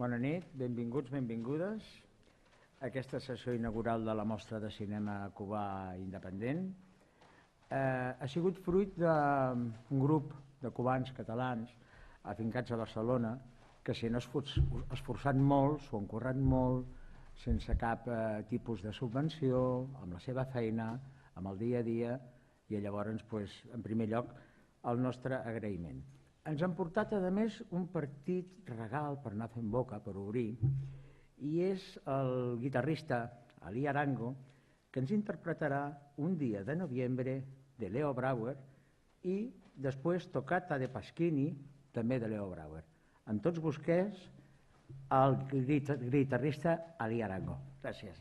Bona nit, benvinguts, benvingudes a aquesta sessió inaugural de la Mostra de Cinema Cubà Independent. Ha sigut fruit d'un grup de cubans catalans afincats a Barcelona que s'hi han esforçat molt, s'ho han currat molt, sense cap tipus de subvenció, amb la seva feina, amb el dia a dia, i llavors, en primer lloc, el nostre agraïment. Ens han portat, a més, un petit regal per anar fent boca, per obrir, i és el guitarrista Ali Arango, que ens interpretarà Un dia de noviembre, de Leo Brauer, i després Toccata de Pasquini, també de Leo Brauer. Amb tots vostès, el guitarrista Ali Arango. Gràcies.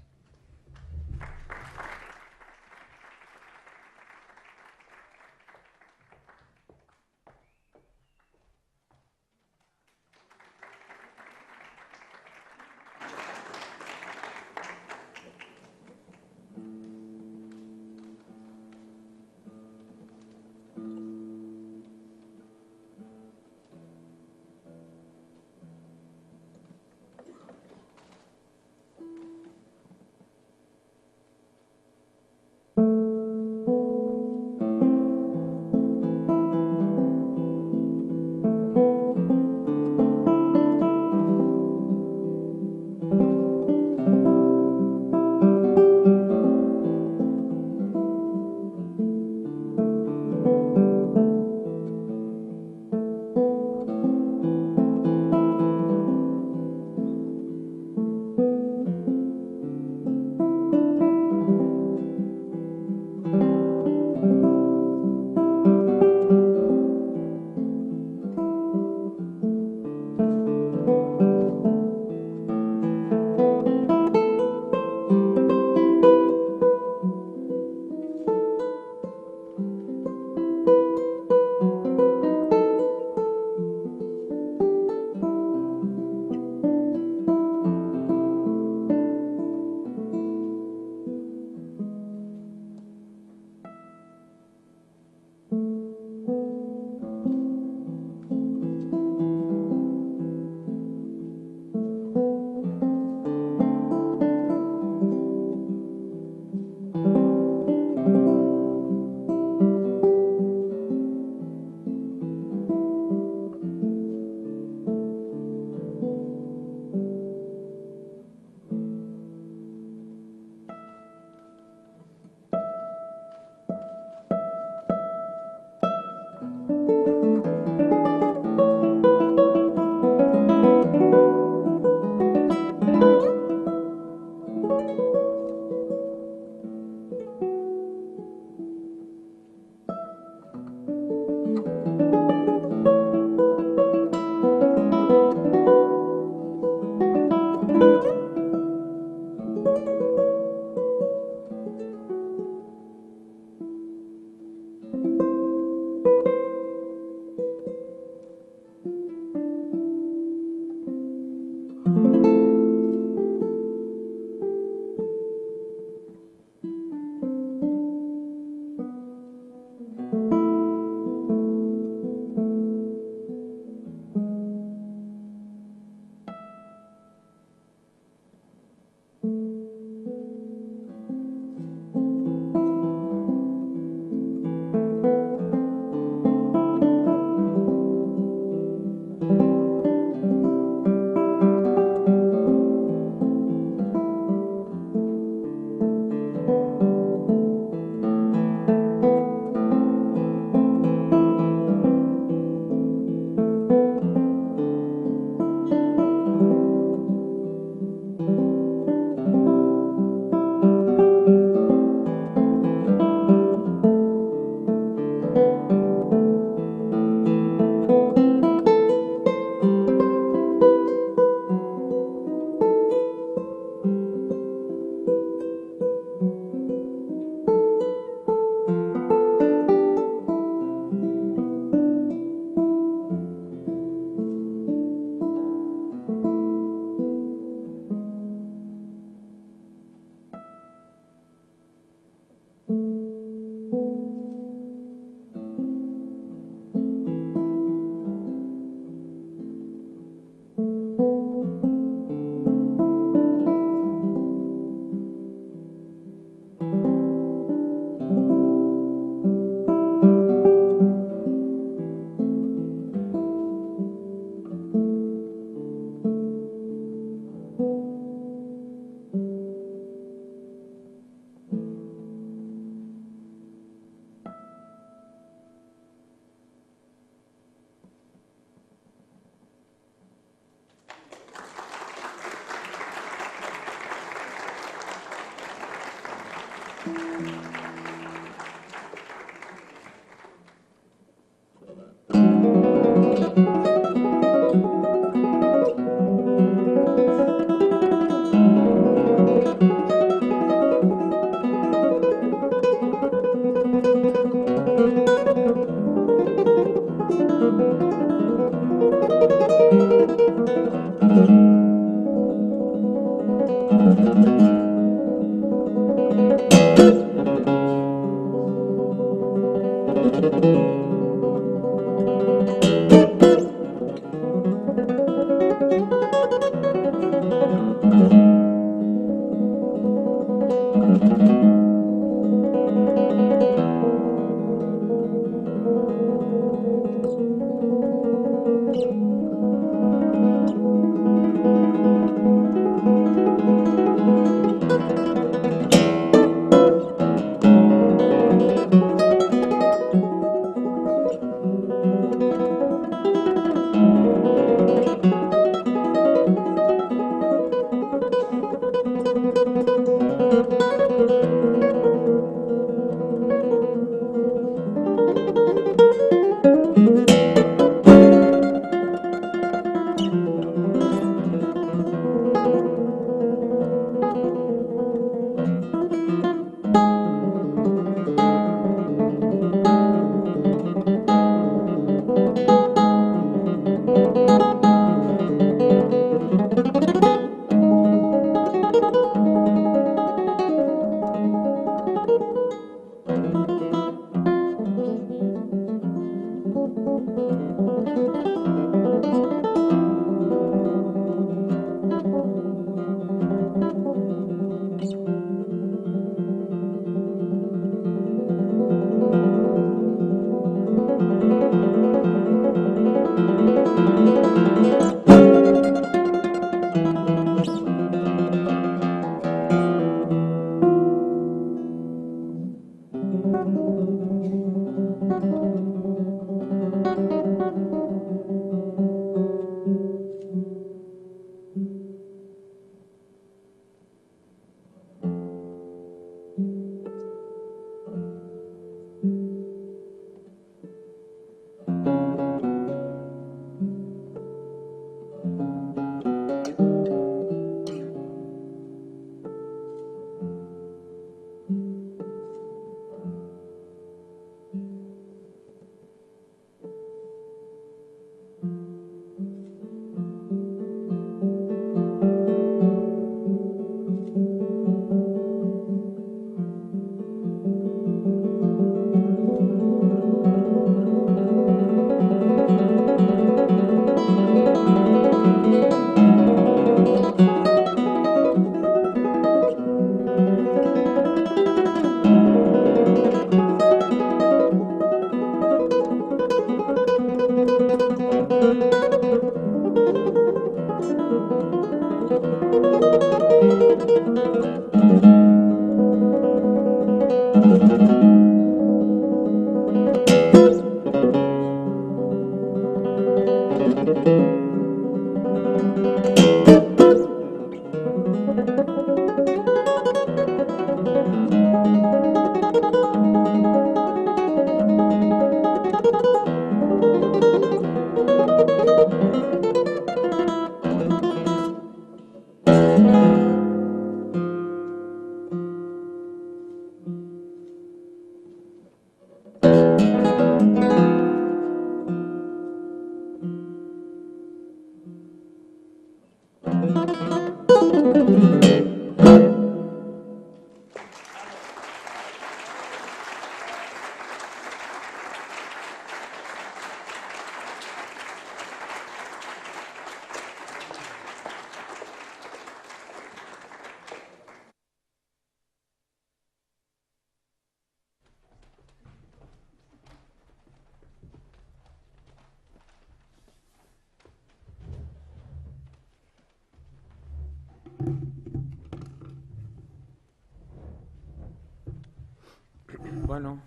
Bueno,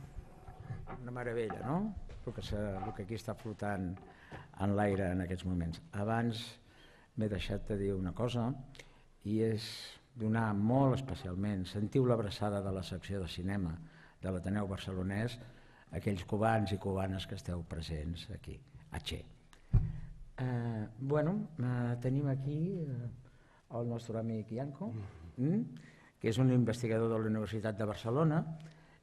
una meravella, no? El que aquí està flotant en l'aire en aquests moments. Abans m'he deixat de dir una cosa, i és donar molt especialment, sentiu l'abraçada de la secció de cinema de l'Ateneu Barcelonès, aquells cubans i cubanes que esteu presents aquí, a Che. Tenim aquí el nostre amic Ianco, que és un investigador de la Universitat de Barcelona,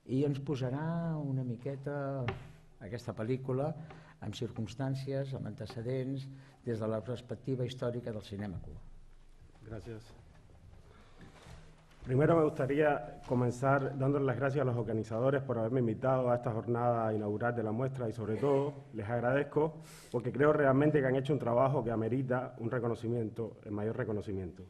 i ens posarà una miqueta aquesta pel·lícula amb circumstàncies, amb antecedents, des de la perspectiva històrica del cinema cubà. Gracias. Primero me gustaría comenzar dándoles las gracias a los organizadores por haberme invitado a esta jornada inaugural de la muestra y sobre todo les agradezco porque creo realmente que han hecho un trabajo que amerita un reconocimiento, el mayor reconocimiento.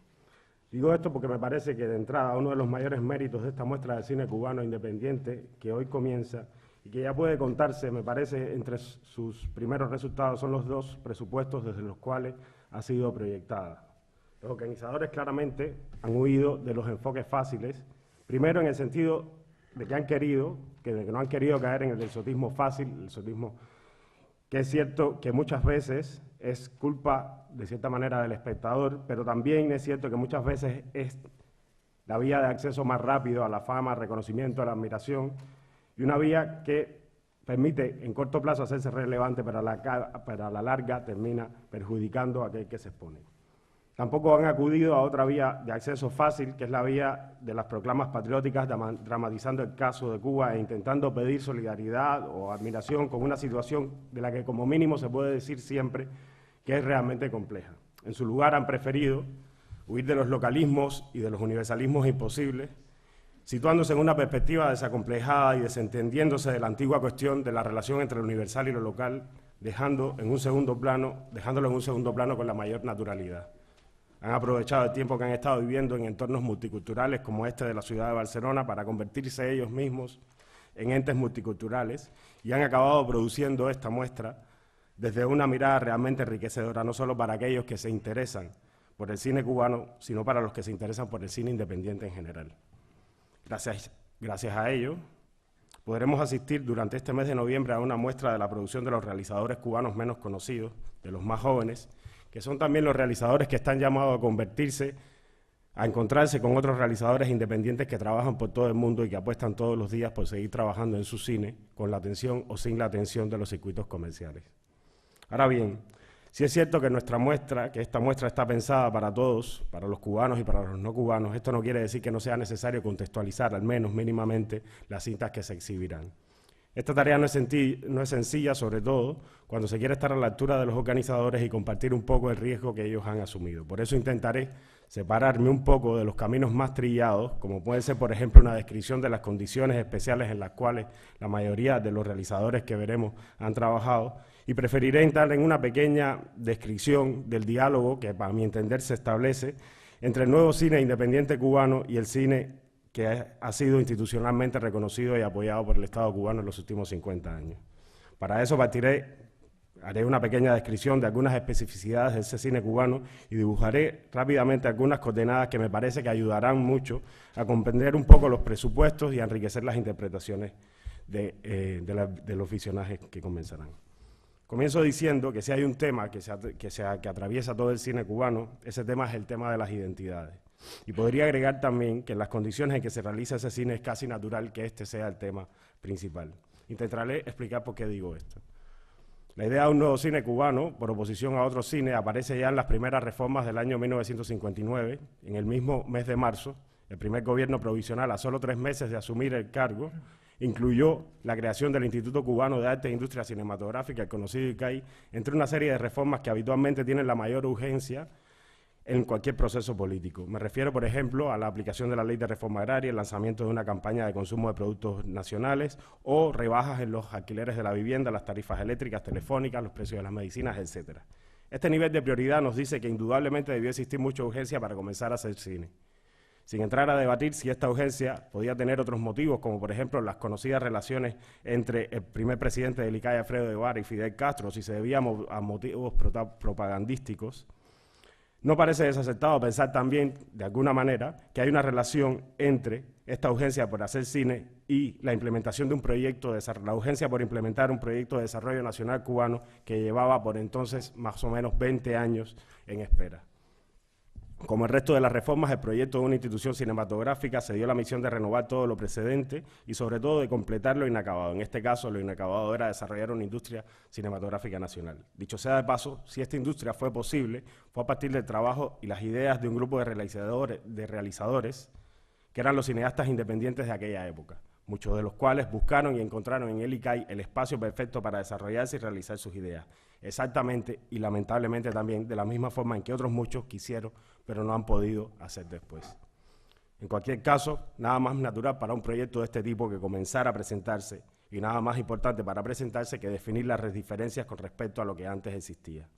Digo esto porque me parece que de entrada uno de los mayores méritos de esta muestra de cine cubano independiente que hoy comienza y que ya puede contarse, me parece, entre sus primeros resultados son los 2 presupuestos desde los cuales ha sido proyectada. Los organizadores claramente han huido de los enfoques fáciles, primero en el sentido de que no han querido caer en el exotismo fácil, el exotismo que es cierto que muchas veces es culpa de cierta manera del espectador, pero también es cierto que muchas veces es la vía de acceso más rápido a la fama, al reconocimiento, a la admiración, y una vía que permite en corto plazo hacerse relevante, pero a la larga termina perjudicando a aquel que se expone. Tampoco han acudido a otra vía de acceso fácil, que es la vía de las proclamas patrióticas, dramatizando el caso de Cuba e intentando pedir solidaridad o admiración con una situación de la que como mínimo se puede decir siempre que es realmente compleja. En su lugar han preferido huir de los localismos y de los universalismos imposibles, situándose en una perspectiva desacomplejada y desentendiéndose de la antigua cuestión de la relación entre lo universal y lo local, dejándolo en un segundo plano con la mayor naturalidad. Han aprovechado el tiempo que han estado viviendo en entornos multiculturales como este de la ciudad de Barcelona para convertirse ellos mismos en entes multiculturales y han acabado produciendo esta muestra desde una mirada realmente enriquecedora, no solo para aquellos que se interesan por el cine cubano, sino para los que se interesan por el cine independiente en general. Gracias a ello, podremos asistir durante este mes de noviembre a una muestra de la producción de los realizadores cubanos menos conocidos, de los más jóvenes, que son también los realizadores que están llamados a convertirse, a encontrarse con otros realizadores independientes que trabajan por todo el mundo y que apuestan todos los días por seguir trabajando en su cine con la atención o sin la atención de los circuitos comerciales. Ahora bien, si es cierto que esta muestra está pensada para todos, para los cubanos y para los no cubanos, esto no quiere decir que no sea necesario contextualizar, al menos mínimamente, las cintas que se exhibirán. Esta tarea no es sencilla, sobre todo cuando se quiere estar a la altura de los organizadores y compartir un poco el riesgo que ellos han asumido. Por eso intentaré separarme un poco de los caminos más trillados, como puede ser, por ejemplo, una descripción de las condiciones especiales en las cuales la mayoría de los realizadores que veremos han trabajado, y preferiré entrar en una pequeña descripción del diálogo que, para mi entender, se establece entre el nuevo cine independiente cubano y el cine que ha sido institucionalmente reconocido y apoyado por el Estado cubano en los últimos 50 años. Para eso haré una pequeña descripción de algunas especificidades de ese cine cubano y dibujaré rápidamente algunas coordenadas que me parece que ayudarán mucho a comprender un poco los presupuestos y a enriquecer las interpretaciones de los visionajes que comenzarán. Comienzo diciendo que si hay un tema que atraviesa todo el cine cubano, ese tema es el tema de las identidades. Y podría agregar también que en las condiciones en que se realiza ese cine es casi natural que este sea el tema principal. Intentaré explicar por qué digo esto. La idea de un nuevo cine cubano, por oposición a otro cine, aparece ya en las primeras reformas del año 1959, en el mismo mes de marzo. El primer gobierno provisional, a solo 3 meses de asumir el cargo, incluyó la creación del Instituto Cubano de Arte e Industria Cinematográfica, el conocido ICAI, entre una serie de reformas que habitualmente tienen la mayor urgencia en cualquier proceso político. Me refiero, por ejemplo, a la aplicación de la Ley de Reforma Agraria, el lanzamiento de una campaña de consumo de productos nacionales o rebajas en los alquileres de la vivienda, las tarifas eléctricas, telefónicas, los precios de las medicinas, etc. Este nivel de prioridad nos dice que indudablemente debió existir mucha urgencia para comenzar a hacer cine. Sin entrar a debatir si esta urgencia podía tener otros motivos, como por ejemplo las conocidas relaciones entre el primer presidente del ICAI, Alfredo Guevara, y Fidel Castro, si se debía a motivos propagandísticos, no parece desacertado pensar también, de alguna manera, que hay una relación entre esta urgencia por hacer cine y la implementación de un proyecto, la urgencia por implementar un proyecto de desarrollo nacional cubano que llevaba por entonces más o menos 20 años en espera. Como el resto de las reformas, el proyecto de una institución cinematográfica se dio la misión de renovar todo lo precedente y sobre todo de completar lo inacabado. En este caso, lo inacabado era desarrollar una industria cinematográfica nacional. Dicho sea de paso, si esta industria fue posible, fue a partir del trabajo y las ideas de un grupo de realizadores que eran los cineastas independientes de aquella época, muchos de los cuales buscaron y encontraron en el ICAI el espacio perfecto para desarrollarse y realizar sus ideas. Exactamente y lamentablemente también de la misma forma en que otros muchos quisieron, pero no han podido hacer después. En cualquier caso, nada más natural para un proyecto de este tipo que comenzar a presentarse y nada más importante para presentarse que definir las diferencias con respecto a lo que antes existía.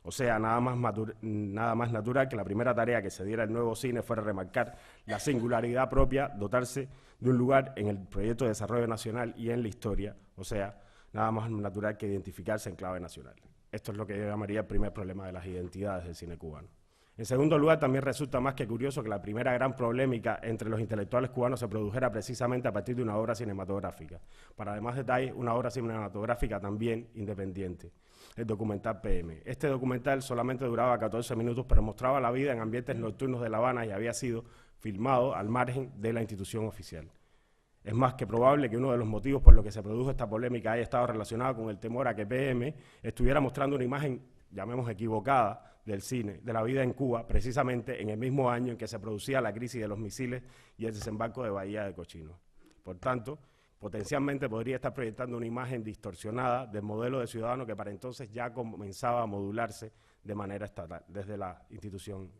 O sea, nada más natural que la primera tarea que se diera al nuevo cine fuera remarcar la singularidad propia, dotarse de un lugar en el proyecto de desarrollo nacional y en la historia, o sea, nada más natural que identificarse en clave nacional. Esto es lo que yo llamaría el primer problema de las identidades del cine cubano. En segundo lugar, también resulta más que curioso que la primera gran polémica entre los intelectuales cubanos se produjera precisamente a partir de una obra cinematográfica. Para además detalles, una obra cinematográfica también independiente, el documental PM. Este documental solamente duraba 14 minutos, pero mostraba la vida en ambientes nocturnos de La Habana y había sido filmado al margen de la institución oficial. Es más que probable que uno de los motivos por los que se produjo esta polémica haya estado relacionado con el temor a que PM estuviera mostrando una imagen, llamemos equivocada, del cine, de la vida en Cuba, precisamente en el mismo año en que se producía la crisis de los misiles y el desembarco de Bahía de Cochinos. Por tanto, potencialmente podría estar proyectando una imagen distorsionada del modelo de ciudadano que para entonces ya comenzaba a modularse de manera estatal, desde la institución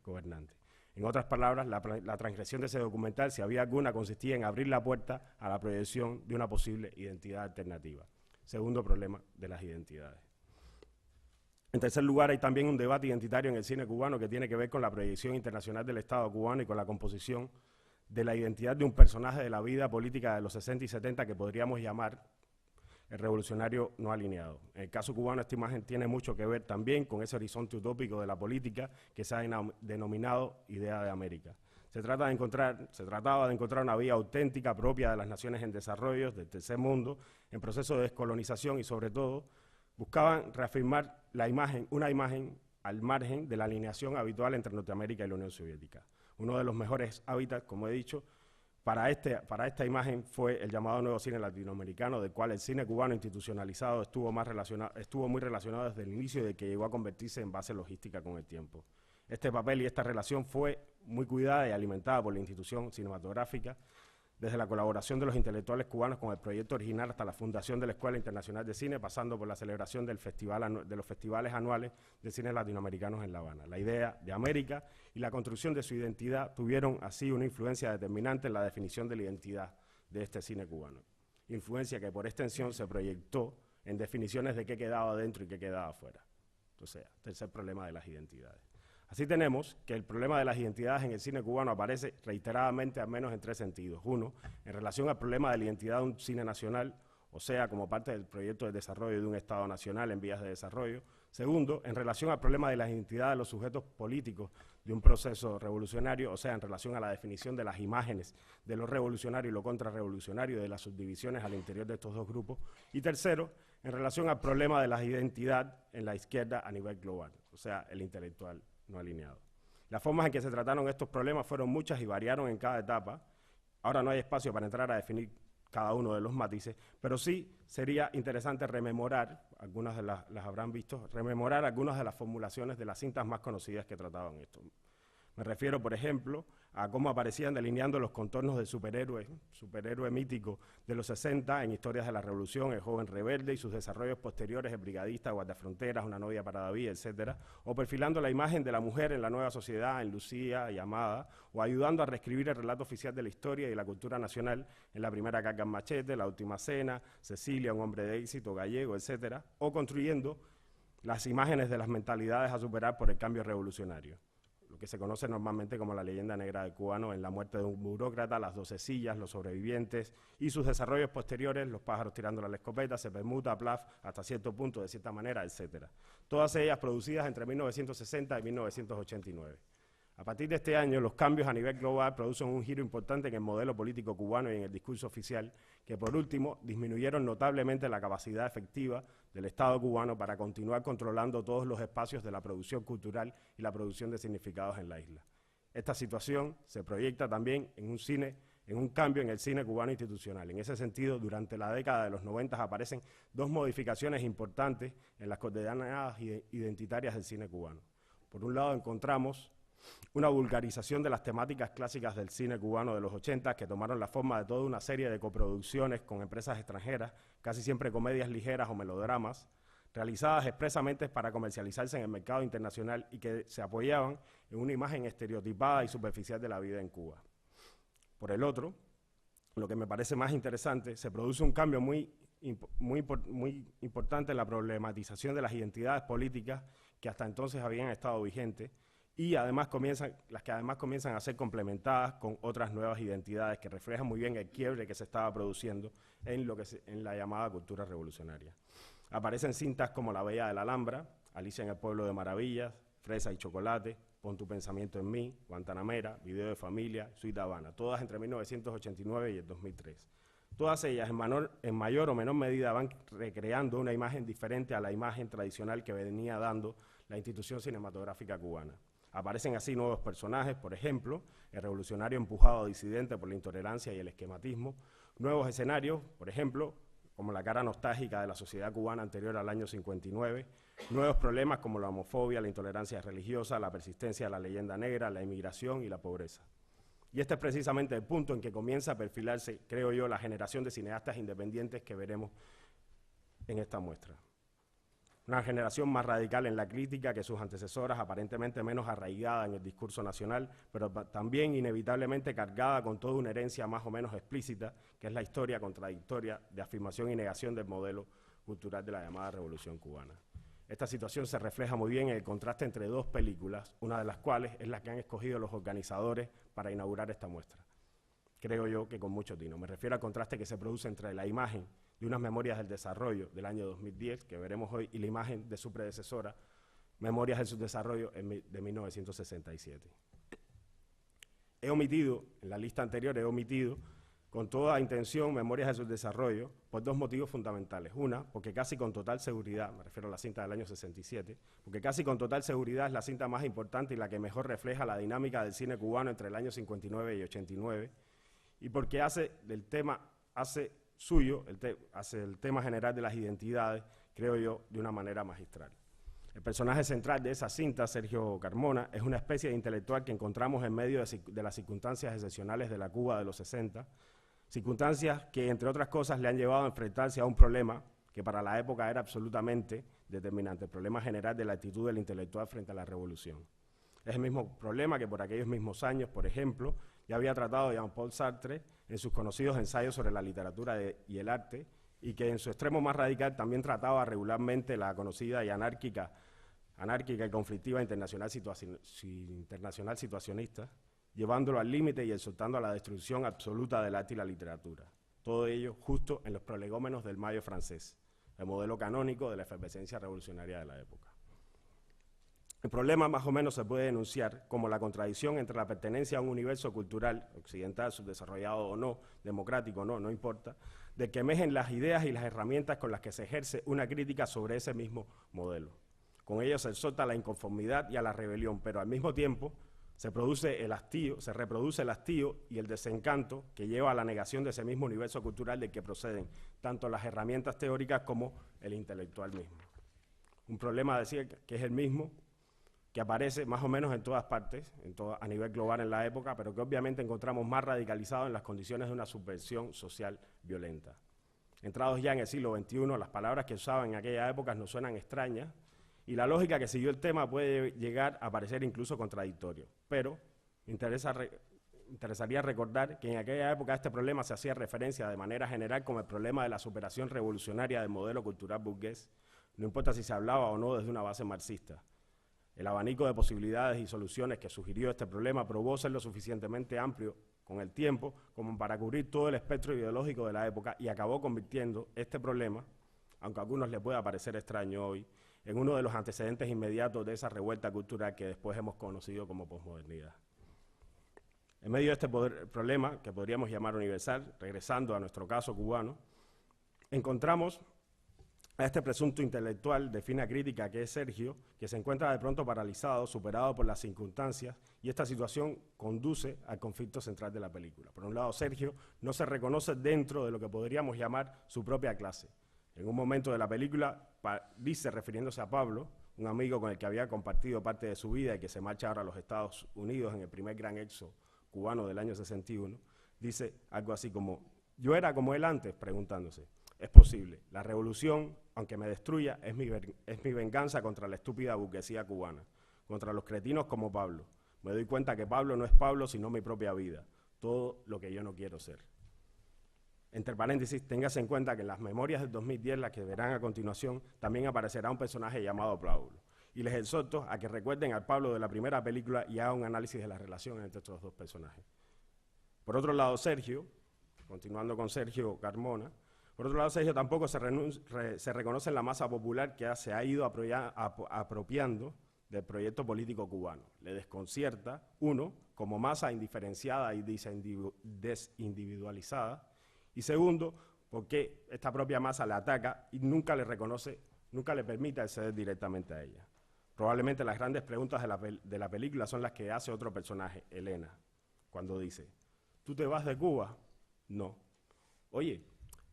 gobernante. En otras palabras, la transgresión de ese documental, si había alguna, consistía en abrir la puerta a la proyección de una posible identidad alternativa. Segundo problema de las identidades. En tercer lugar, hay también un debate identitario en el cine cubano que tiene que ver con la proyección internacional del Estado cubano y con la composición de la identidad de un personaje de la vida política de los 60 y 70 que podríamos llamar el revolucionario no alineado. En el caso cubano, esta imagen tiene mucho que ver también con ese horizonte utópico de la política que se ha denominado idea de América. Se trataba de encontrar una vía auténtica propia de las naciones en desarrollo, del tercer mundo, en proceso de descolonización y sobre todo buscaban reafirmar una imagen al margen de la alineación habitual entre Norteamérica y la Unión Soviética. Uno de los mejores hábitats, como he dicho, para esta imagen fue el llamado nuevo cine latinoamericano, del cual el cine cubano institucionalizado estuvo muy relacionado desde el inicio y de que llegó a convertirse en base logística con el tiempo. Este papel y esta relación fue muy cuidada y alimentada por la institución cinematográfica, desde la colaboración de los intelectuales cubanos con el proyecto original hasta la fundación de la Escuela Internacional de Cine, pasando por la celebración de los festivales anuales de cine latinoamericanos en La Habana. La idea de América y la construcción de su identidad tuvieron así una influencia determinante en la definición de la identidad de este cine cubano. Influencia que por extensión se proyectó en definiciones de qué quedaba dentro y qué quedaba afuera. Entonces, tercer problema de las identidades. Así tenemos que el problema de las identidades en el cine cubano aparece reiteradamente al menos en tres sentidos. Uno, en relación al problema de la identidad de un cine nacional, o sea, como parte del proyecto de desarrollo de un Estado nacional en vías de desarrollo. Segundo, en relación al problema de la identidad de los sujetos políticos de un proceso revolucionario, o sea, en relación a la definición de las imágenes de lo revolucionario y lo contrarrevolucionario, de las subdivisiones al interior de estos dos grupos. Y tercero, en relación al problema de la identidad en la izquierda a nivel global, o sea, el intelectual no alineado. Las formas en que se trataron estos problemas fueron muchas y variaron en cada etapa. Ahora no hay espacio para entrar a definir cada uno de los matices, pero sí sería interesante rememorar, algunas las habrán visto, rememorar algunas de las formulaciones de las cintas más conocidas que trataban esto. Me refiero, por ejemplo, a cómo aparecían delineando los contornos del superhéroe mítico de los 60 en Historias de la Revolución, el joven rebelde y sus desarrollos posteriores, el brigadista, guardafronteras, una novia para David, etcétera, o perfilando la imagen de la mujer en la nueva sociedad, en Lucía y Amada, o ayudando a reescribir el relato oficial de la historia y la cultura nacional en La primera carga en machete, La última cena, Cecilia, un hombre de éxito, Gallego, etcétera, o construyendo las imágenes de las mentalidades a superar por el cambio revolucionario, lo que se conoce normalmente como la leyenda negra del cubano, en La muerte de un burócrata, Las 12 sillas, Los sobrevivientes y sus desarrollos posteriores, Los pájaros tirando la escopeta, Se permuta, Plaf, hasta cierto punto, de cierta manera, etcétera. Todas ellas producidas entre 1960 y 1989. A partir de este año, los cambios a nivel global producen un giro importante en el modelo político cubano y en el discurso oficial, que por último disminuyeron notablemente la capacidad efectiva del Estado cubano para continuar controlando todos los espacios de la producción cultural y la producción de significados en la isla. Esta situación se proyecta también en un cambio en el cine cubano institucional. En ese sentido, durante la década de los 90 aparecen dos modificaciones importantes en las coordenadas identitarias del cine cubano. Por un lado, encontramos una vulgarización de las temáticas clásicas del cine cubano de los 80 que tomaron la forma de toda una serie de coproducciones con empresas extranjeras, casi siempre comedias ligeras o melodramas, realizadas expresamente para comercializarse en el mercado internacional y que se apoyaban en una imagen estereotipada y superficial de la vida en Cuba. Por el otro, lo que me parece más interesante, se produce un cambio muy importante en la problematización de las identidades políticas que hasta entonces habían estado vigentes y las que además comienzan a ser complementadas con otras nuevas identidades que reflejan muy bien el quiebre que se estaba produciendo en la llamada cultura revolucionaria. Aparecen cintas como La Bella de la Alhambra, Alicia en el Pueblo de Maravillas, Fresa y Chocolate, Pon tu pensamiento en mí, Guantanamera, Video de familia, Suite Habana, todas entre 1989 y el 2003. Todas ellas en mayor o menor medida van recreando una imagen diferente a la imagen tradicional que venía dando la institución cinematográfica cubana. Aparecen así nuevos personajes, por ejemplo, el revolucionario empujado disidente por la intolerancia y el esquematismo, nuevos escenarios, por ejemplo, como la cara nostálgica de la sociedad cubana anterior al año 59, nuevos problemas como la homofobia, la intolerancia religiosa, la persistencia de la leyenda negra, la inmigración y la pobreza. Y este es precisamente el punto en que comienza a perfilarse, creo yo, la generación de cineastas independientes que veremos en esta muestra. Una generación más radical en la crítica que sus antecesoras, aparentemente menos arraigada en el discurso nacional, pero también inevitablemente cargada con toda una herencia más o menos explícita, que es la historia contradictoria de afirmación y negación del modelo cultural de la llamada Revolución Cubana. Esta situación se refleja muy bien en el contraste entre dos películas, una de las cuales es la que han escogido los organizadores para inaugurar esta muestra. Creo yo que con mucho tino. Me refiero al contraste que se produce entre la imagen de unas memorias del desarrollo del año 2010, que veremos hoy, y la imagen de su predecesora, Memorias del Subdesarrollo de 1967. En la lista anterior he omitido con toda intención Memorias del Subdesarrollo por dos motivos fundamentales. Una, porque casi con total seguridad, me refiero a la cinta del año 67, porque casi con total seguridad es la cinta más importante y la que mejor refleja la dinámica del cine cubano entre el año 59 y 89, y porque hace el tema general de las identidades, creo yo, de una manera magistral. El personaje central de esa cinta, Sergio Carmona, es una especie de intelectual que encontramos en medio de las circunstancias excepcionales de la Cuba de los 60, circunstancias que, entre otras cosas, le han llevado a enfrentarse a un problema que para la época era absolutamente determinante, el problema general de la actitud del intelectual frente a la revolución. Es el mismo problema que por aquellos mismos años, por ejemplo, ya había tratado Jean-Paul Sartre en sus conocidos ensayos sobre la literatura y el arte, y que en su extremo más radical también trataba regularmente la conocida y anárquica y conflictiva internacional situacionista, llevándolo al límite y exhortando a la destrucción absoluta del arte y la literatura. Todo ello justo en los prolegómenos del Mayo francés, el modelo canónico de la efervescencia revolucionaria de la época. El problema más o menos se puede denunciar como la contradicción entre la pertenencia a un universo cultural, occidental, subdesarrollado o no, democrático o no, no importa, de que emergen las ideas y las herramientas con las que se ejerce una crítica sobre ese mismo modelo. Con ello se exhorta a la inconformidad y a la rebelión, pero al mismo tiempo se reproduce el hastío y el desencanto que lleva a la negación de ese mismo universo cultural del que proceden tanto las herramientas teóricas como el intelectual mismo. Un problema, decía, que es el mismo, que aparece más o menos en todas partes, a nivel global en la época, pero que obviamente encontramos más radicalizado en las condiciones de una subversión social violenta. Entrados ya en el siglo XXI, las palabras que usaban en aquella época nos suenan extrañas, y la lógica que siguió el tema puede llegar a parecer incluso contradictorio, pero interesaría recordar que en aquella época a este problema se hacía referencia de manera general como el problema de la superación revolucionaria del modelo cultural burgués, no importa si se hablaba o no desde una base marxista. El abanico de posibilidades y soluciones que sugirió este problema probó ser lo suficientemente amplio con el tiempo como para cubrir todo el espectro ideológico de la época y acabó convirtiendo este problema, aunque a algunos les pueda parecer extraño hoy, en uno de los antecedentes inmediatos de esa revuelta cultural que después hemos conocido como posmodernidad. En medio de este problema, que podríamos llamar universal, regresando a nuestro caso cubano, encontramos a este presunto intelectual de fina crítica que es Sergio, que se encuentra de pronto paralizado, superado por las circunstancias, y esta situación conduce al conflicto central de la película. Por un lado, Sergio no se reconoce dentro de lo que podríamos llamar su propia clase. En un momento de la película dice, refiriéndose a Pablo, un amigo con el que había compartido parte de su vida y que se marcha ahora a los Estados Unidos en el primer gran éxodo cubano del año 61, dice algo así como, yo era como él antes, preguntándose, es posible, la revolución, aunque me destruya, es mi venganza contra la estúpida burguesía cubana, contra los cretinos como Pablo. Me doy cuenta que Pablo no es Pablo, sino mi propia vida, todo lo que yo no quiero ser. Entre paréntesis, téngase en cuenta que en las memorias del 2010, las que verán a continuación, también aparecerá un personaje llamado Pablo. Y les exhorto a que recuerden al Pablo de la primera película y hagan un análisis de la relación entre estos dos personajes. Por otro lado, Sergio, continuando con Sergio Carmona, por otro lado, Sergio tampoco se reconoce en la masa popular que se ha ido apropiando del proyecto político cubano. Le desconcierta, uno, como masa indiferenciada y desindividualizada, y segundo, porque esta propia masa le ataca y nunca le reconoce, nunca le permite acceder directamente a ella. Probablemente las grandes preguntas de la película son las que hace otro personaje, Elena, cuando dice, ¿tú te vas de Cuba? No. Oye,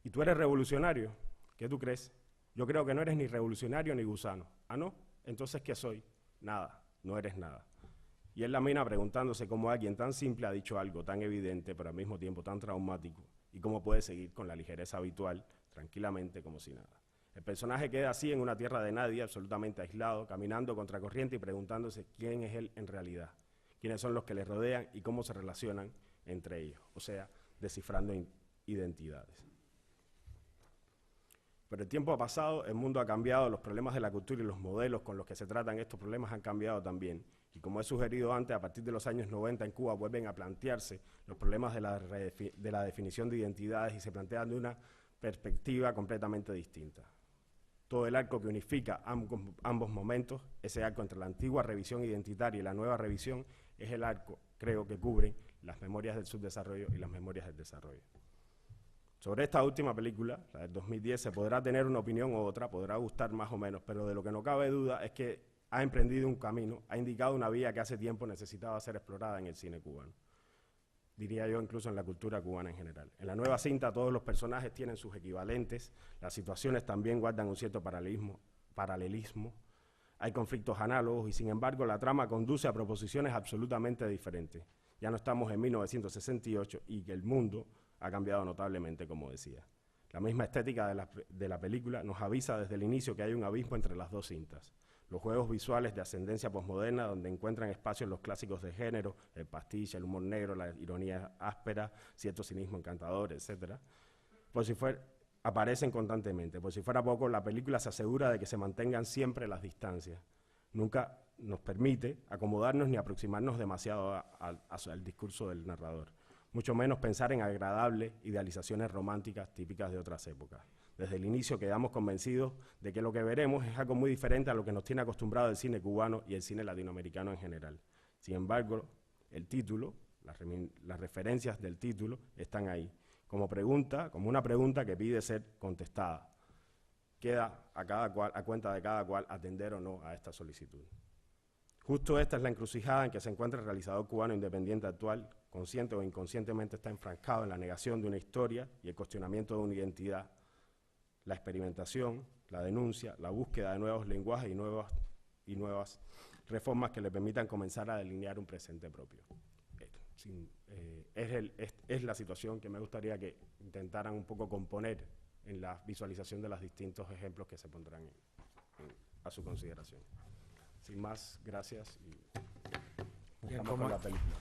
¿y tú eres revolucionario? ¿Qué tú crees? Yo creo que no eres ni revolucionario ni gusano. ¿Ah, no? Entonces, ¿qué soy? Nada, no eres nada. Y él la mina preguntándose cómo alguien tan simple ha dicho algo tan evidente, pero al mismo tiempo tan traumático, y cómo puede seguir con la ligereza habitual, tranquilamente, como si nada. El personaje queda así en una tierra de nadie, absolutamente aislado, caminando contracorriente y preguntándose quién es él en realidad, quiénes son los que le rodean y cómo se relacionan entre ellos, o sea, descifrando identidades. Pero el tiempo ha pasado, el mundo ha cambiado, los problemas de la cultura y los modelos con los que se tratan estos problemas han cambiado también. Y como he sugerido antes, a partir de los años 90 en Cuba vuelven a plantearse los problemas de la definición de identidades y se plantean de una perspectiva completamente distinta. Todo el arco que unifica ambos momentos, ese arco entre la antigua revisión identitaria y la nueva revisión, es el arco, creo, que cubre las memorias del subdesarrollo y las memorias del desarrollo. Sobre esta última película, la del 2010, se podrá tener una opinión u otra, podrá gustar más o menos, pero de lo que no cabe duda es que ha emprendido un camino, ha indicado una vía que hace tiempo necesitaba ser explorada en el cine cubano. Diría yo incluso en la cultura cubana en general. En la nueva cinta todos los personajes tienen sus equivalentes, las situaciones también guardan un cierto paralelismo, hay conflictos análogos y sin embargo la trama conduce a proposiciones absolutamente diferentes. Ya no estamos en 1968 y que el mundo ha cambiado notablemente, como decía. La misma estética de la película nos avisa desde el inicio que hay un abismo entre las dos cintas. Los juegos visuales de ascendencia posmoderna, donde encuentran espacio los clásicos de género, el pastiche, el humor negro, la ironía áspera, cierto cinismo encantador, etc., aparecen constantemente. Por si fuera poco, la película se asegura de que se mantengan siempre las distancias. Nunca nos permite acomodarnos ni aproximarnos demasiado al discurso del narrador, mucho menos pensar en agradables idealizaciones románticas típicas de otras épocas. Desde el inicio quedamos convencidos de que lo que veremos es algo muy diferente a lo que nos tiene acostumbrado el cine cubano y el cine latinoamericano en general. Sin embargo, el título, las referencias del título están ahí, como una pregunta que pide ser contestada. Queda a cuenta de cada cual atender o no a esta solicitud. Justo esta es la encrucijada en que se encuentra el realizador cubano independiente actual, consciente o inconscientemente está enfrascado en la negación de una historia y el cuestionamiento de una identidad, la experimentación, la denuncia, la búsqueda de nuevos lenguajes y nuevas reformas que le permitan comenzar a delinear un presente propio. Es la situación que me gustaría que intentaran un poco componer en la visualización de los distintos ejemplos que se pondrán a su consideración. Sin más, gracias y Bien, con la película.